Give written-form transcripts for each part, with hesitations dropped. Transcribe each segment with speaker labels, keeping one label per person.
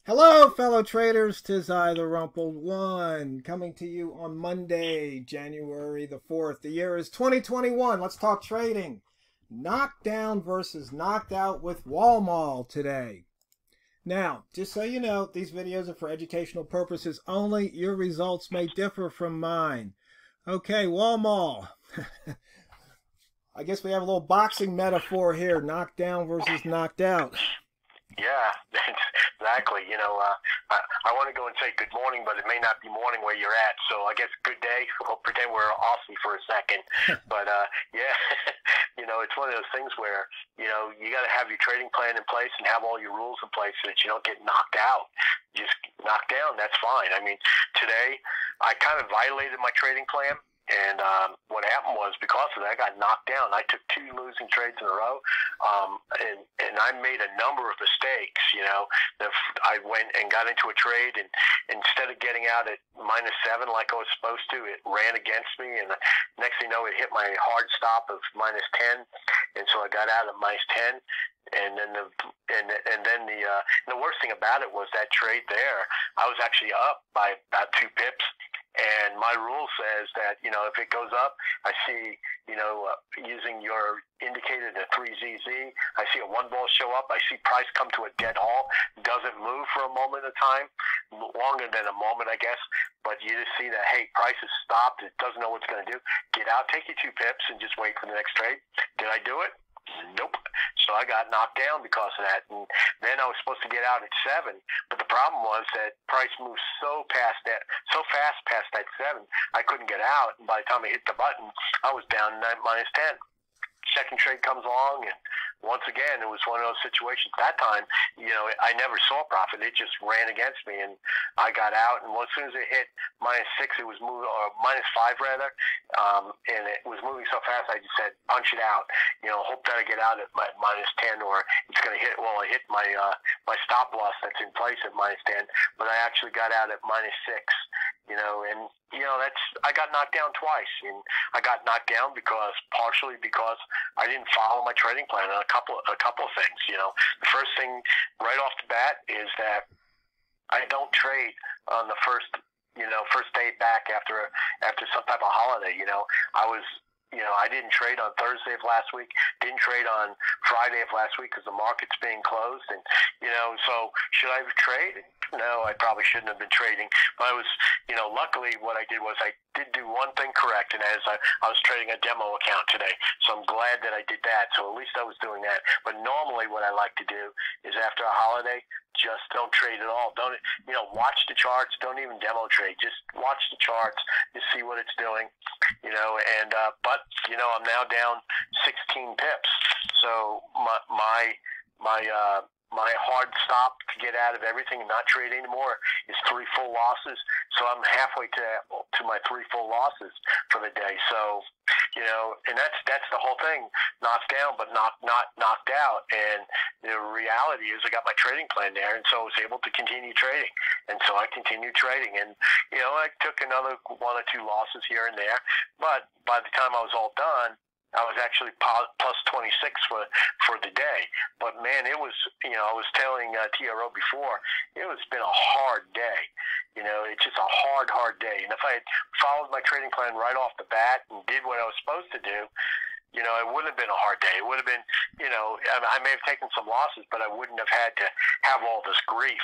Speaker 1: Hello, fellow traders. 'Tis I, TheRumpledOne, coming to you on Monday, January the 4th. The year is 2021. Let's talk trading. Knocked down versus knocked out with Walmal today. Now, just so you know, these videos are for educational purposes only. Your results may differ from mine. Okay, Walmal. I guess we have a little boxing metaphor here. Knocked down versus knocked out.
Speaker 2: Yeah, exactly. I want to go and say good morning, but it may not be morning where you're at. So I guess good day. We'll pretend we're Aussie for a second. But yeah, it's one of those things where you got to have your trading plan in place and have all your rules in place so that you don't get knocked out. Just knocked down. That's fine. I mean, today I kind of violated my trading plan. And what happened was, because of that, I got knocked down. I took two losing trades in a row, and I made a number of mistakes. I went and got into a trade, and instead of getting out at -7 like I was supposed to, it ran against me, and the next thing you know, it hit my hard stop of -10, and so I got out at -10. And then the worst thing about it was that trade there, I was actually up by about 2 pips. And my rule says that, if it goes up, I see, using your indicator, the 3ZZ, I see a 1 ball show up. I see price come to a dead halt. Doesn't move for a moment of time, longer than a moment, I guess. But you just see that, hey, price has stopped. It doesn't know what it's going to do. Get out, take your 2 pips, and just wait for the next trade. Did I do it? Nope. So I got knocked down because of that. And then I was supposed to get out at 7, but the problem was that price moved so fast past that 7, I couldn't get out. And by the time I hit the button, I was down -10. Second trade comes along, and once again, it was one of those situations. That time, I never saw profit. It just ran against me, and I got out. And as soon as it hit -6, it was moving, or -5 rather, and it was moving so fast, I just said, punch it out. Hope that I get out at -10, or it's going to hit. Well, I hit my stop loss that's in place at -10, but I actually got out at -6. I got knocked down twice, and I got knocked down partially because I didn't follow my trading plan on a couple of things. The first thing right off the bat is that I don't trade on the first day back after some type of holiday. I didn't trade on Thursday of last week, didn't trade on Friday of last week because the market's being closed. And, so should I have traded? No, I probably shouldn't have been trading. But I was, luckily what I did was I did do one thing correct, and as I was trading a demo account today. So I'm glad that I did that. So at least I was doing that. But normally what I like to do is after a holiday, just don't trade at all. Don't, watch the charts. Don't even demo trade. Just watch the charts. Just see what it's doing, but, I'm now down 16 pips. So my hard stop to get out of everything and not trade anymore is 3 full losses. So I'm halfway to my 3 full losses for the day. So, and that's the whole thing. Knocked down, but not knocked out. And the reality is I got my trading plan there, and so I was able to continue trading. And so I continued trading. And, I took another 1 or 2 losses here and there. But by the time I was all done, I was actually plus 26 for the day. But, man, it was, I was telling TRO before, it's been a hard day. It's just a hard day. And if I had followed my trading plan right off the bat and did what I was supposed to do, it wouldn't have been a hard day. It would have been, I may have taken some losses, but I wouldn't have had to have all this grief.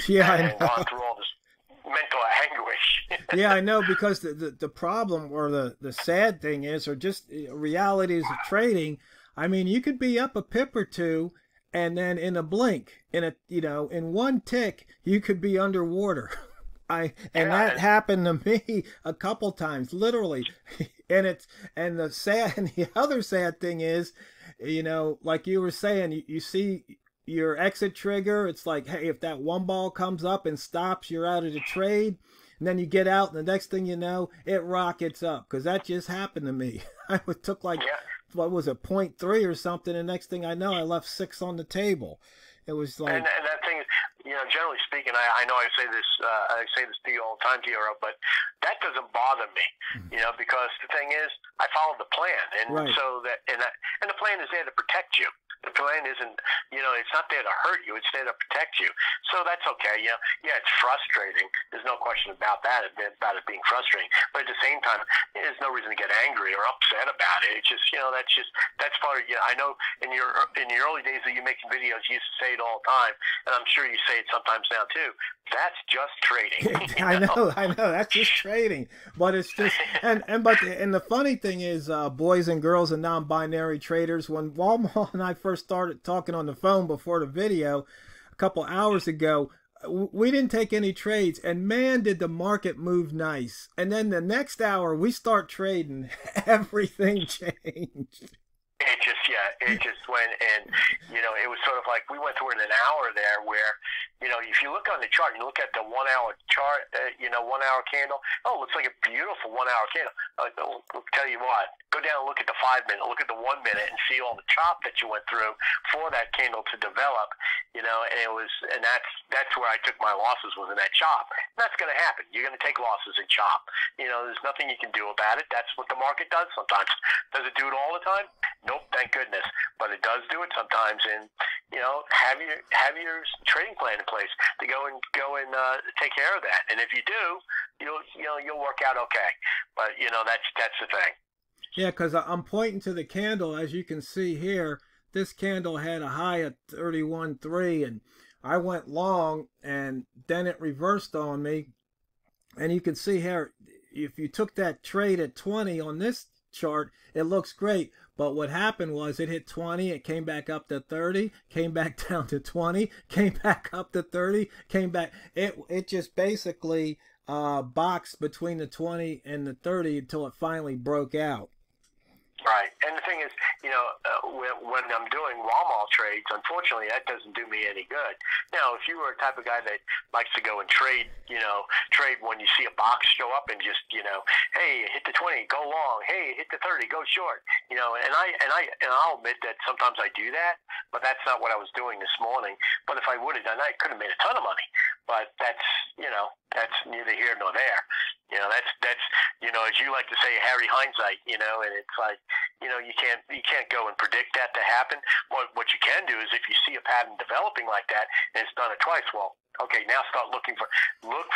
Speaker 1: Yeah,
Speaker 2: and gone through all this mental anguish.
Speaker 1: Yeah, I know, because the problem, or the sad thing is, or just realities of trading, I mean, you could be up a pip or 2, and then in a blink, in one tick, you could be underwater. That happened to me a couple times, literally. And the other sad thing is, like you were saying, you see your exit trigger. It's like, hey, if that 1 ball comes up and stops, you're out of the trade. And then you get out, and the next thing you know, it rockets up. Because that just happened to me. I took what was it, 0.3 or something, and next thing I know, I left 6 on the table. It was like...
Speaker 2: And that thing, generally speaking, I know I say this to you all the time, Hero, but that doesn't bother me, because the thing is, I follow the plan, and
Speaker 1: right.
Speaker 2: so that and the plan is there to protect you. The plan isn't, it's not there to hurt you. It's there to protect you. So that's okay. Yeah, it's frustrating. There's no question about that, about it being frustrating. But at the same time, there's no reason to get angry or upset about it. It's just, that's part of, I know in your early days that you're making videos, you used to say it all the time, and I'm sure you say it sometimes now too. That's just trading.
Speaker 1: I know. That's just trading. But it's just, and the funny thing is, boys and girls and non-binary traders, when Walmal and I first started talking on the phone before the video a couple hours ago, we didn't take any trades, and man, did the market move nice. And then the next hour we start trading, everything changed.
Speaker 2: It just went, and it was sort of like we went through in an hour there where, if you look on the chart, you look at the 1 hour chart, 1 hour candle. Oh, it looks like a beautiful 1 hour candle. I'll tell you what, go down and look at the 5 minute, look at the 1 minute, and see all the chop that you went through for that candle to develop. And that's where I took my losses, was in that chop. And that's going to happen. You're going to take losses in chop. There's nothing you can do about it. That's what the market does sometimes. Does it do it all the time? Nope, thank goodness. But it does do it sometimes, and have your trading plan in place to go and take care of that. And if you do, you'll work out okay. But that's the thing.
Speaker 1: Yeah, because I'm pointing to the candle, as you can see here. This candle had a high at 31.3, and I went long, and then it reversed on me. And you can see here, if you took that trade at 20 on this chart, it looks great. But what happened was it hit 20, it came back up to 30, came back down to 20, came back up to 30, came back. It just basically boxed between the 20 and the 30 until it finally broke out.
Speaker 2: Right. And the thing is, when I'm doing Walmal trades, unfortunately, that doesn't do me any good. Now, if you were a type of guy that likes to go and trade when you see a box show up and just, hey, hit the 20, go long. Hey, hit the 30, go short. And I'll admit that sometimes I do that, but that's not what I was doing this morning. But if I would have done that, I could have made a ton of money. But that's neither here nor there. That's as you like to say, Harry hindsight, and it's like, you can't go and predict that to happen. What you can do is, if you see a pattern developing like that and it's done it twice, well, okay, now start look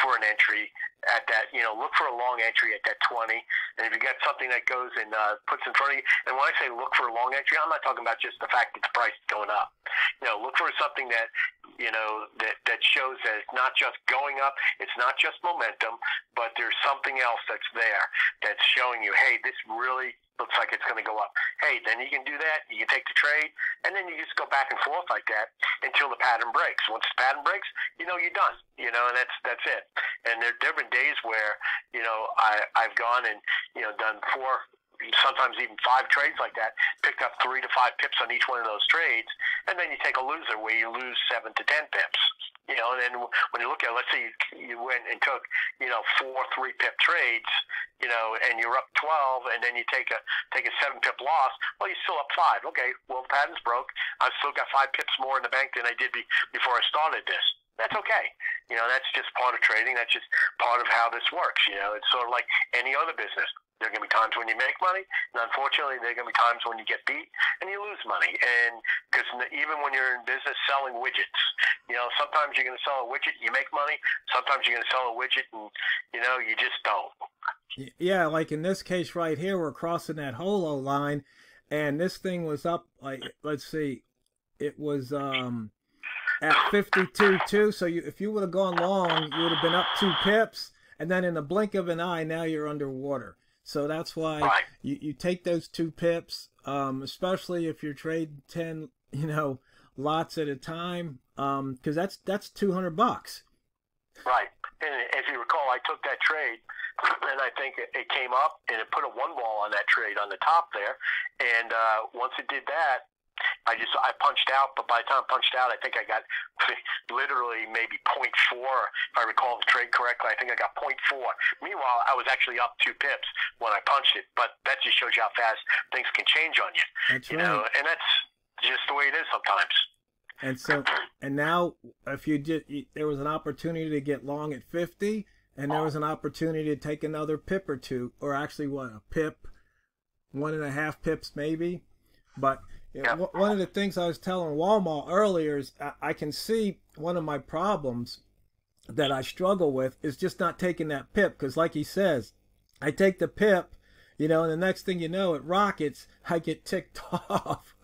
Speaker 2: for an entry at that, look for a long entry at that 20. And if you got something that goes and puts in front of you, and when I say look for a long entry, I'm not talking about just the fact that the price is going up. Look for something that, that shows that it's not just going up, it's not just momentum, but there's something else that's there that's showing you, hey, this really looks like it's going to go up. Hey, then you can do that. You can take the trade, and then you just go back and forth like that until the pattern breaks. Once the pattern breaks, you're done. And that's it. And there have been days where, I've gone and, done 4, sometimes even 5 trades like that, picked up 3 to 5 pips on each one of those trades, and then you take a loser where you lose 7 to 10 pips. And then when you look at it, let's say you went and took, 4 3-pip trades, and you're up 12, and then you take a 7-pip loss, well, you're still up 5. Okay, well, the pattern's broke. I've still got 5 pips more in the bank than I did before I started this. That's okay. That's just part of trading. That's just part of how this works. It's sort of like any other business. There are going to be times when you make money, and unfortunately, there are going to be times when you get beat and you lose money. And because even when you're in business selling widgets, sometimes you're going to sell a widget, you make money. Sometimes you're going to sell a widget, and you just don't.
Speaker 1: Yeah, like in this case right here, we're crossing that holo line, and this thing was up, like, let's see, it was at 52.2. So if you would have gone long, you would have been up 2 pips, and then in the blink of an eye, now you're underwater. So that's why you take those 2 pips, especially if you're trading 10, lots at a time, because that's $200.
Speaker 2: Right. And if you recall, I took that trade, and I think it came up, and it put a 1 ball on that trade on the top there. And once it did that, I punched out, but by the time I punched out, I think I got literally maybe 0.4. If I recall the trade correctly, I think I got 0.4. Meanwhile, I was actually up 2 pips when I punched it, but that just shows you how fast things can change on you.
Speaker 1: That's right.
Speaker 2: And that's just the way it is sometimes.
Speaker 1: And so, and now if you did, there was an opportunity to get long at 50, and there was an opportunity to take another pip or two, or actually what, a pip, 1.5 pips maybe. But one of the things I was telling Walmal earlier is I can see one of my problems that I struggle with is just not taking that pip, because like he says, I take the pip, you know, and the next thing you know, it rockets, I get ticked off.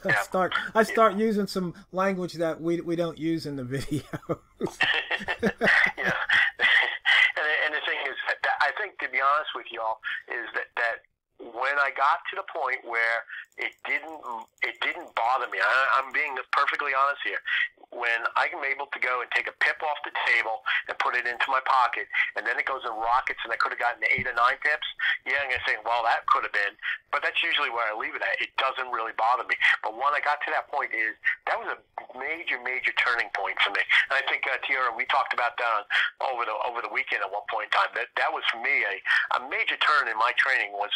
Speaker 1: I start using some language that we don't use in the videos.
Speaker 2: Yeah. And the thing is, I think, to be honest with y'all, is that when I got to the point where it didn't bother me, I'm being perfectly honest here, when I'm able to go and take a pip off the table and put it into my pocket, and then it goes in rockets, and I could have gotten 8 or 9 pips, yeah, I'm going to say, well, that could have been, but that's usually where I leave it at. It doesn't really bother me. But when I got to that point, that was a major, major turning point for me. And I think, Tiara, we talked about that over the weekend at one point in time. That was, for me, a major turn in my training was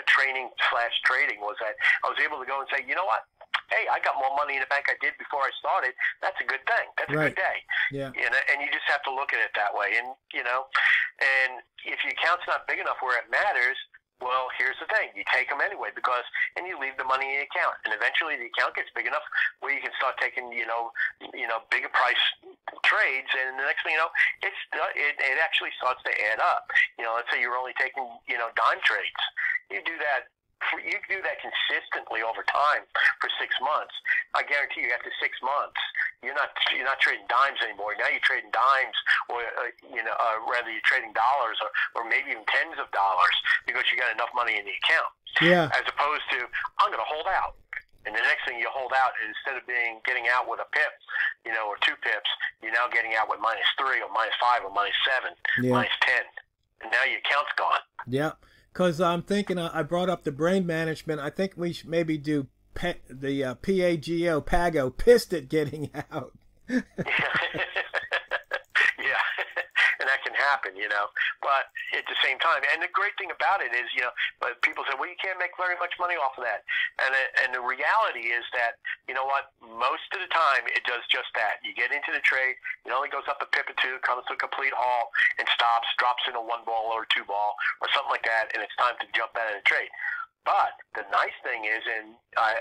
Speaker 2: training/trading, was that I was able to go and say, you know what? Hey, I got more money in the bank I did before I started. That's a good thing. That's a good day.
Speaker 1: Yeah.
Speaker 2: And you just have to look at it that way. And, and if your account's not big enough where it matters, well, here's the thing. You take them anyway and you leave the money in the account. And eventually the account gets big enough where you can start taking, bigger price trades. And the next thing you know, it actually starts to add up. Let's say you're only taking, dime trades. You do that consistently over time for 6 months. I guarantee you, after 6 months, you're not trading dimes anymore. Now you're trading dimes, or rather you're trading dollars, or maybe even tens of dollars, because you got enough money in the account.
Speaker 1: Yeah.
Speaker 2: As opposed to, I'm going to hold out. And the next thing you hold out, instead of getting out with a pip, or 2 pips, you're now getting out with -3 or -5 or -7, -10. And now your account's gone.
Speaker 1: Yeah. Because I'm thinking, I brought up the brain management. I think we should maybe do the PAGO, pissed at getting out.
Speaker 2: Yeah. And that can happen, But at the same time, and the great thing about it is, but people say, well, you can't make very much money off of that. And the reality is that, you know what, most of the time it does just that. You get into the trade, it only goes up a pip or 2, comes to a complete halt, and stops, drops in a 1 ball or a 2 ball or something like that, and it's time to jump out of the trade. But the nice thing is, and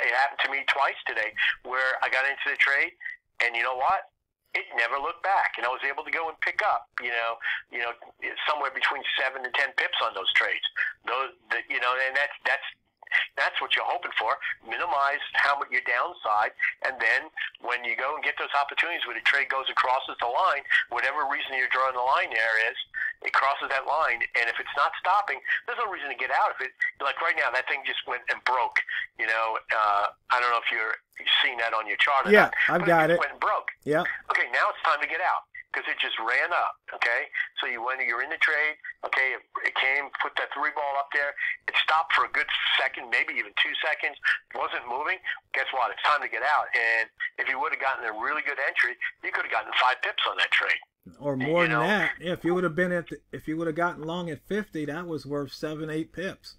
Speaker 2: it happened to me twice today, where I got into the trade, and you know what? It never looked back, and I was able to go and pick up, somewhere between 7 and 10 pips on those trades. And that's what you're hoping for. Minimize your downside, and then when you go and get those opportunities where the trade goes across the line, whatever reason you're drawing the line there is, it crosses that line, and if it's not stopping, there's no reason to get out of it. Like right now, that thing just went and broke. I don't know if you've seen that on your chart.
Speaker 1: Yeah, I've got it.
Speaker 2: Went and broke.
Speaker 1: Yeah.
Speaker 2: Okay, now it's time to get out, because it just ran up. Okay, so you're in the trade. Okay, it came, put that 3 ball up there. It stopped for a good second, maybe even 2 seconds. Wasn't moving. Guess what? It's time to get out. And if you would have gotten a really good entry, you could have gotten 5 pips on that trade.
Speaker 1: Or more than that. Yeah, if you would have gotten long at 50, that was worth 7, 8 pips.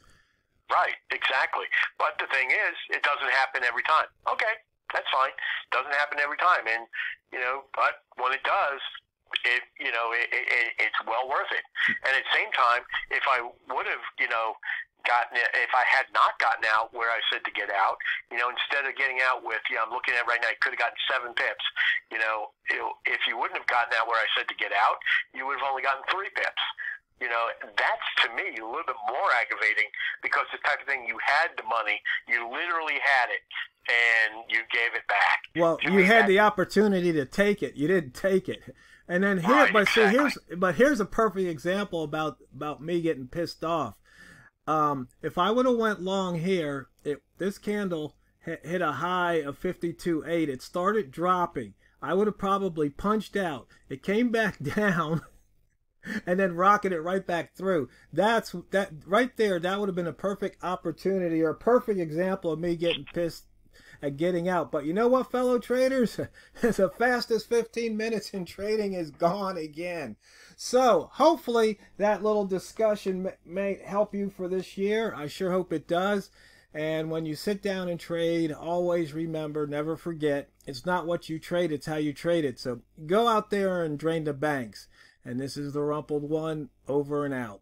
Speaker 2: Right, exactly. But the thing is, it doesn't happen every time. Okay, that's fine. Doesn't happen every time, and but when it does, it's well worth it. And at the same time, if I would have, if I had not gotten out where I said to get out, instead of getting out with, I'm looking at right now, you could have gotten 7 pips. If you wouldn't have gotten out where I said to get out, you would have only gotten 3 pips. That's to me a little bit more aggravating, because the type of thing, you had the money, you literally had it, and you gave it back.
Speaker 1: Well, you had the opportunity to take it. You didn't take it. And then here, here's a perfect example about me getting pissed off. If I would have went long here, this candle hit a high of 52.8. It started dropping. I would have probably punched out. It came back down and then rocketed right back through. That right there. That would have been a perfect opportunity, or a perfect example of me getting pissed at getting out. But you know what, fellow traders? The fastest 15 minutes in trading is gone again. So hopefully that little discussion may help you for this year. I sure hope it does. And when you sit down and trade, always remember, never forget, it's not what you trade, it's how you trade it. So go out there and drain the banks. And this is the Rumpled One, over and out.